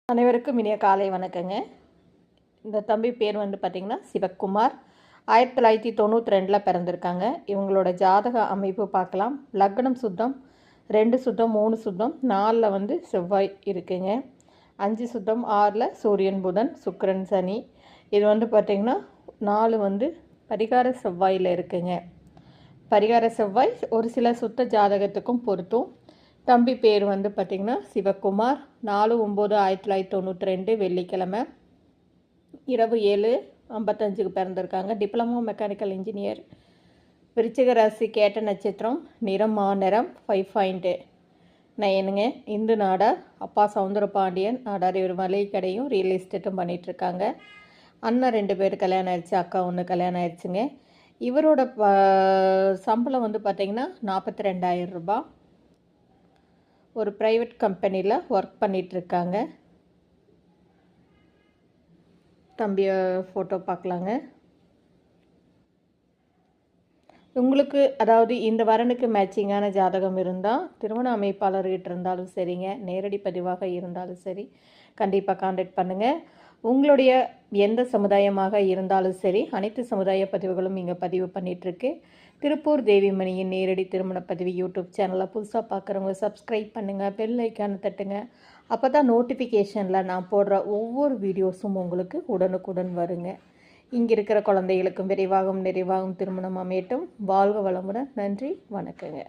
அனைவருக்கும் இனிய காலை வணக்கங்க. இந்த தம்பி பேர் பார்த்திங்கன்னா சிவக்குமார். 1992 பிறந்திருக்காங்க. இவங்களோட ஜாதக அமைப்பு பார்க்கலாம். லக்னம் சுத்தம், 2 சுத்தம், 3 சுத்தம், 4ல் செவ்வாய் இருக்குங்க. 5 சுத்தம், 6ல் சூரியன், புதன், சுக்கிரன், சனி. இது பார்த்திங்கன்னா 4 பரிகார செவ்வாயில் இருக்குங்க. பரிகார செவ்வாய் ஒரு சில சுத்த ஜாதகத்துக்கும் பொருத்தும். தம்பி பேர் பார்த்திங்கன்னா சிவக்குமார். 4/9/1992 வெள்ளிக்கிழமை இரவு 7:55 பிறந்திருக்காங்க. Diploma mechanical engineer. விருச்சிக ராசி, கேட்ட நட்சத்திரம். நிறம் நிறம் 5.9ங்க. இந்து நாடார். அப்பா சவுந்தரபாண்டியன் நாடார். இவர் மளிகை கடையும் ரியல் எஸ்டேட்டும் பண்ணிகிட்ருக்காங்க. அண்ணன் 2 பேர் கல்யாணம் ஆயிடுச்சு, அக்கா 1 கல்யாணம் ஆயிடுச்சுங்க. இவரோட சம்பளம் பார்த்திங்கன்னா 42,000 ரூபாய். ஒரு ப்ரைவேட் கம்பெனியில் ஒர்க் பண்ணிகிட்ருக்காங்க. தம்பிய ஃபோட்டோ பார்க்கலாங்க. உங்களுக்கு அதாவது இந்த வரனுக்கு மேட்சிங்கான ஜாதகம் இருந்தால் திருமண அமைப்பாளர்கிட்ட இருந்தாலும் சரிங்க, நேரடி பதிவாக இருந்தாலும் சரி, கண்டிப்பாக கான்டாக்ட் பண்ணுங்கள். உங்களுடைய எந்த சமுதாயமாக இருந்தாலும் சரி, அனைத்து சமுதாய பதிவுகளும் இங்கே பதிவு பண்ணிகிட்ருக்கு. திருப்பூர் தேவிமணியின் நேரடி திருமண பதிவு யூடியூப் சேனலை புதுசாக பார்க்குறவங்க சப்ஸ்கிரைப் பண்ணுங்கள், பெல் ஐக்கானை தட்டுங்க. அப்போ தான் நோட்டிஃபிகேஷனில் நான் போடுற ஒவ்வொரு வீடியோஸும் உங்களுக்கு உடனுக்குடன் வருங்க. இங்கே இருக்கிற குழந்தைகளுக்கும் விரைவாகவும் நிறைவாகவும் திருமணம் அமையட்டும். வாழ்க வளமுடன். நன்றி, வணக்கங்க.